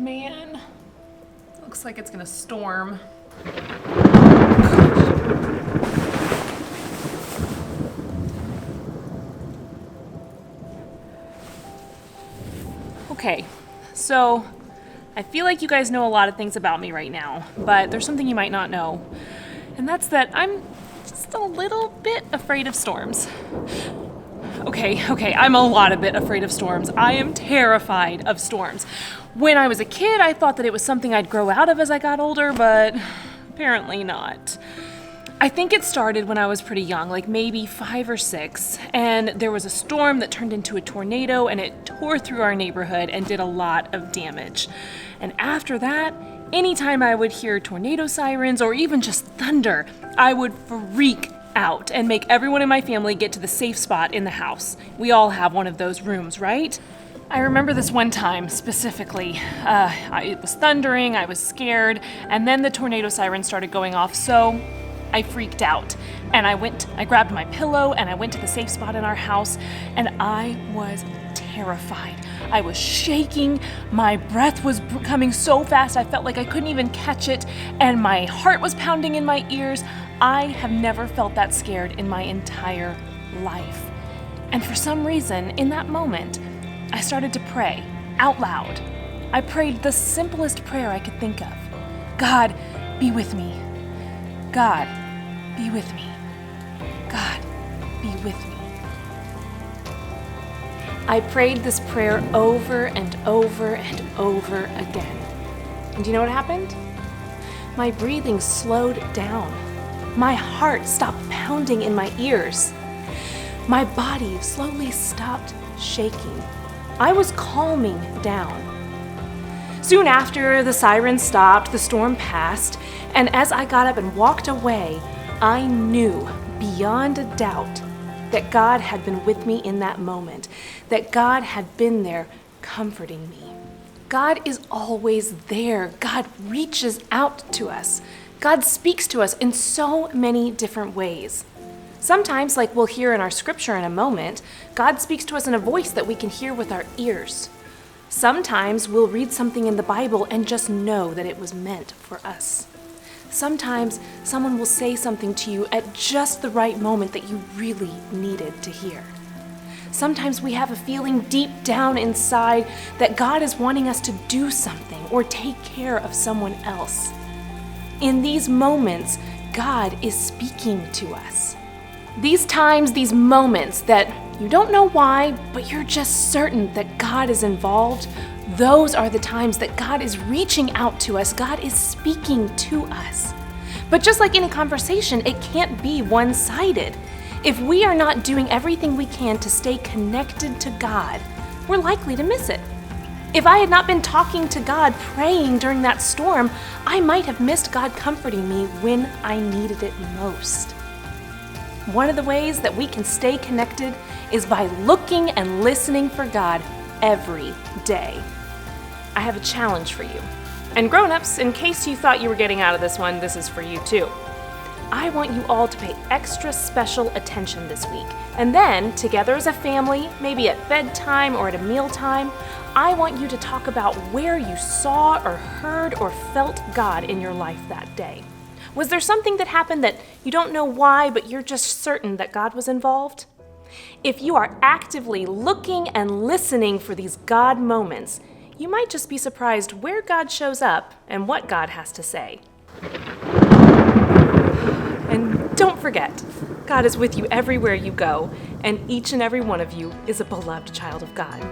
man. Looks like it's gonna storm. Okay, so I feel like you guys know a lot of things about me right now, but there's something you might not know, and that's that I'm just a little bit afraid of storms. Okay, I'm a lot a bit afraid of storms. I am terrified of storms. When I was a kid, I thought that it was something I'd grow out of as I got older, but apparently not. I think it started when I was pretty young, like maybe 5 or 6, and there was a storm that turned into a tornado and it tore through our neighborhood and did a lot of damage. And after that, anytime I would hear tornado sirens or even just thunder, I would freak out and make everyone in my family get to the safe spot in the house. We all have one of those rooms, right? I remember this one time specifically. It was thundering, I was scared, and then the tornado siren started going off, so I freaked out. And I grabbed my pillow and I went to the safe spot in our house, and I was terrified. I was shaking, my breath was coming so fast I felt like I couldn't even catch it, and my heart was pounding in my ears. I have never felt that scared in my entire life. And for some reason, in that moment, I started to pray out loud. I prayed the simplest prayer I could think of. God, be with me. God, be with me. God, be with me. I prayed this prayer over and over and over again. And do you know what happened? My breathing slowed down. My heart stopped pounding in my ears. My body slowly stopped shaking. I was calming down. Soon after the siren stopped, the storm passed, and as I got up and walked away, I knew beyond a doubt that God had been with me in that moment, that God had been there comforting me. God is always there. God reaches out to us. God speaks to us in so many different ways. Sometimes, like we'll hear in our scripture in a moment, God speaks to us in a voice that we can hear with our ears. Sometimes we'll read something in the Bible and just know that it was meant for us. Sometimes someone will say something to you at just the right moment that you really needed to hear. Sometimes we have a feeling deep down inside that God is wanting us to do something or take care of someone else. In these moments, God is speaking to us. These times, these moments that you don't know why, but you're just certain that God is involved, those are the times that God is reaching out to us. God is speaking to us. But just like any conversation, it can't be one-sided. If we are not doing everything we can to stay connected to God, we're likely to miss it. If I had not been talking to God, praying during that storm, I might have missed God comforting me when I needed it most. One of the ways that we can stay connected is by looking and listening for God every day. I have a challenge for you. And grown-ups, in case you thought you were getting out of this one, this is for you too. I want you all to pay extra special attention this week. And then, together as a family, maybe at bedtime or at a mealtime, I want you to talk about where you saw or heard or felt God in your life that day. Was there something that happened that you don't know why, but you're just certain that God was involved? If you are actively looking and listening for these God moments, you might just be surprised where God shows up and what God has to say. And don't forget, God is with you everywhere you go, and each and every one of you is a beloved child of God.